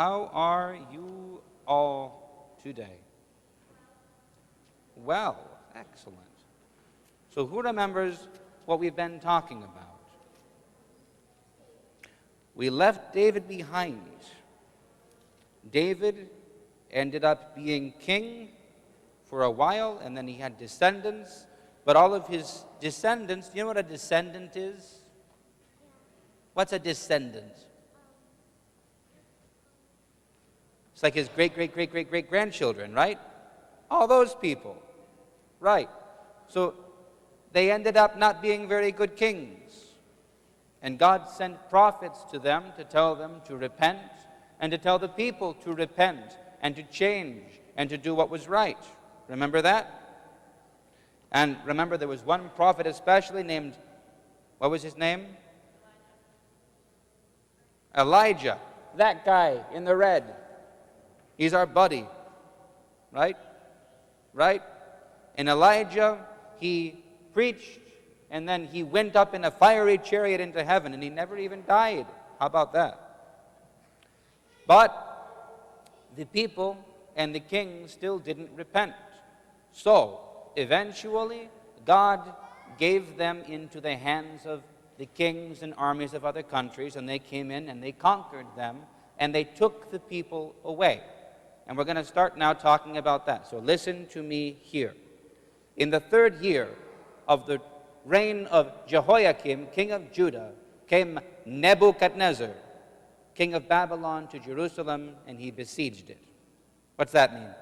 how are you all today? Well, excellent. So who remembers what we've been talking about? We left David behind. David ended up being king for a while, and then he had descendants. But all of his descendants, do you know what a descendant is? What's a descendant? It's like his great-great-great-great-great-grandchildren, right? All those people. Right. So they ended up not being very good kings. And God sent prophets to them to tell them to repent and to tell the people to repent and to change and to do what was right. Remember that? And remember, there was one prophet especially named, what was his name? Elijah. That guy in the red. He's our buddy. Right? Right? And Elijah, he preached, and then he went up in a fiery chariot into heaven, and he never even died. How about that? But the people and the king still didn't repent. So, eventually, God gave them into the hands of the kings and armies of other countries, and they came in and they conquered them, and they took the people away. And we're going to start now talking about that. So listen to me here. In the 3rd year of the reign of Jehoiakim, king of Judah, came Nebuchadnezzar, king of Babylon, to Jerusalem, and he besieged it. What's that mean?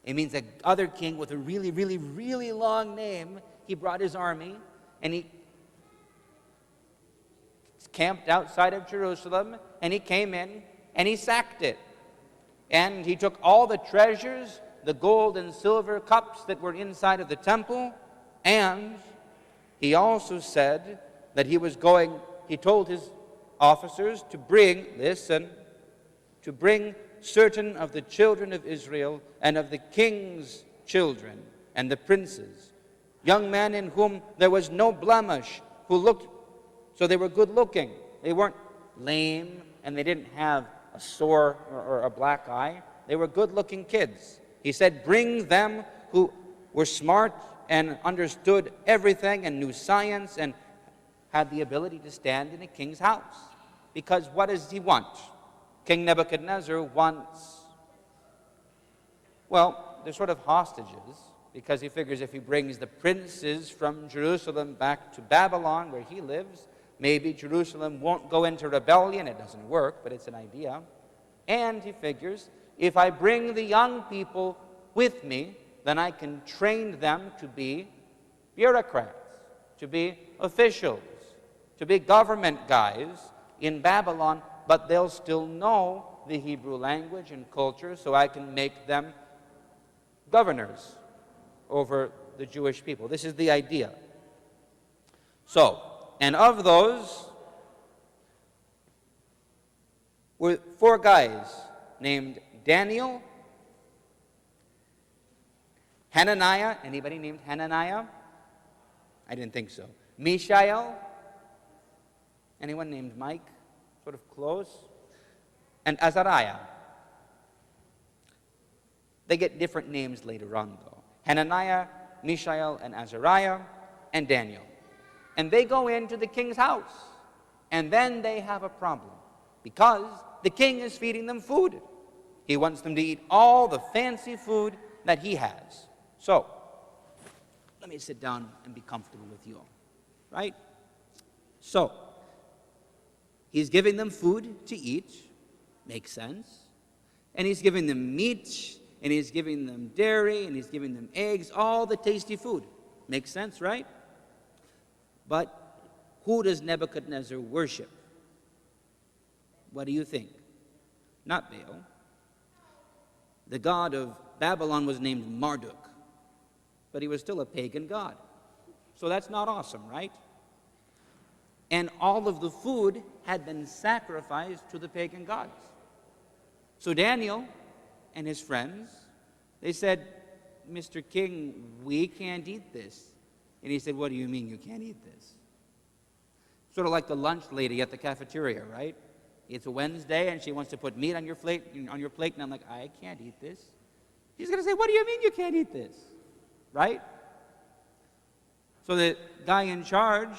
It means the other king with a really, really, really long name, he brought his army, and he camped outside of Jerusalem, and he came in, and he sacked it. And he took all the treasures, the gold and silver cups that were inside of the temple, and he also said that he told his officers to bring certain of the children of Israel and of the king's children and the princes, young men in whom there was no blemish, so they were good looking. They weren't lame, and they didn't have a sore or a black eye. They were good-looking kids. He said, bring them who were smart and understood everything and knew science and had the ability to stand in a king's house. Because what does he want? King Nebuchadnezzar wants, well, they're sort of hostages, because he figures if he brings the princes from Jerusalem back to Babylon, where he lives, maybe Jerusalem won't go into rebellion. It doesn't work, but it's an idea. And he figures, if I bring the young people with me, then I can train them to be bureaucrats, to be officials, to be government guys in Babylon, but they'll still know the Hebrew language and culture, so I can make them governors over the Jewish people. This is the idea. So, and of those were 4 guys named Daniel, Hananiah. Anybody named Hananiah? I didn't think so. Mishael. Anyone named Mike? Sort of close. And Azariah. They get different names later on, though. Hananiah, Mishael, and Azariah, and Daniel. And they go into the king's house. And then they have a problem, because the king is feeding them food. He wants them to eat all the fancy food that he has. So, let me sit down and be comfortable with you all. Right? So, he's giving them food to eat. Makes sense. And he's giving them meat, and he's giving them dairy, and he's giving them eggs, all the tasty food. Makes sense, right? But who does Nebuchadnezzar worship? What do you think? Not Baal. The god of Babylon was named Marduk, but he was still a pagan god. So that's not awesome, right? And all of the food had been sacrificed to the pagan gods. So Daniel and his friends, they said, Mr. King, we can't eat this. And he said, what do you mean you can't eat this? Sort of like the lunch lady at the cafeteria, right? It's a Wednesday, and she wants to put meat on your plate, and I'm like, I can't eat this. She's going to say, what do you mean you can't eat this? Right? So the guy in charge,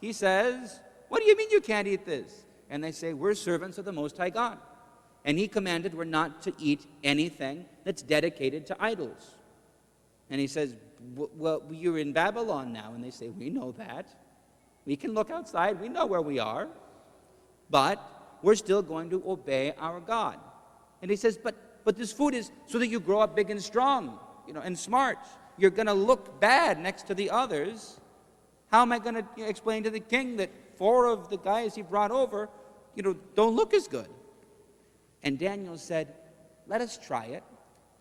he says, what do you mean you can't eat this? And they say, we're servants of the Most High God. And he commanded we're not to eat anything that's dedicated to idols. And he says, well, you're in Babylon now. And they say, we know that. We can look outside. We know where we are. But we're still going to obey our God. And he says, but this food is so that you grow up big and strong, and smart. You're going to look bad next to the others. How am I going to explain to the king that 4 of the guys he brought over, don't look as good? And Daniel said, let us try it.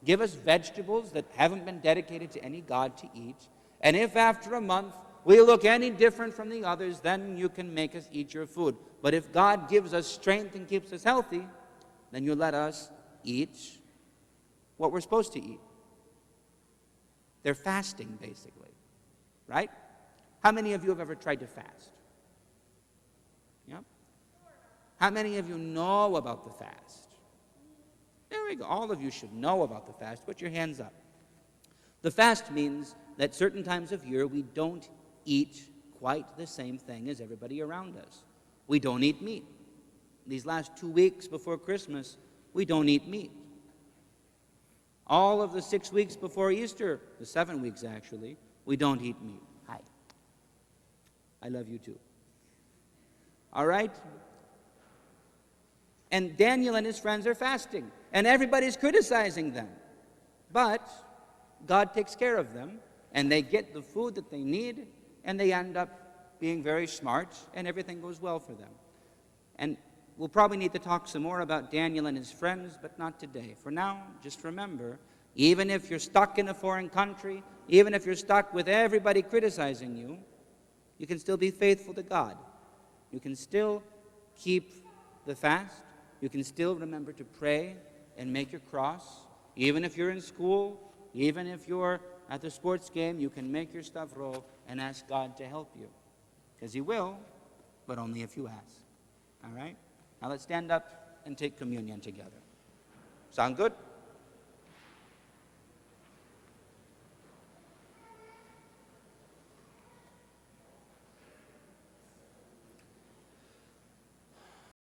Give us vegetables that haven't been dedicated to any god to eat. And if after a month we look any different from the others, then you can make us eat your food. But if God gives us strength and keeps us healthy, then you let us eat what we're supposed to eat. They're fasting, basically. Right? How many of you have ever tried to fast? Yeah? How many of you know about the fast? There we go. All of you should know about the fast. Put your hands up. The fast means that certain times of year we don't eat quite the same thing as everybody around us. We don't eat meat. These last 2 weeks before Christmas, we don't eat meat. All of the 6 weeks before Easter, the 7 weeks actually, we don't eat meat. Hi. I love you too. All right? And Daniel and his friends are fasting, and everybody's criticizing them. But God takes care of them, and they get the food that they need, and they end up being very smart, and everything goes well for them. And we'll probably need to talk some more about Daniel and his friends, but not today. For now, just remember, even if you're stuck in a foreign country, even if you're stuck with everybody criticizing you, you can still be faithful to God. You can still keep the fast. You can still remember to pray and make your cross. Even if you're in school, even if you're at the sports game, you can make your stuff roll and ask God to help you. Because He will, but only if you ask. All right? Now let's stand up and take communion together. Sound good?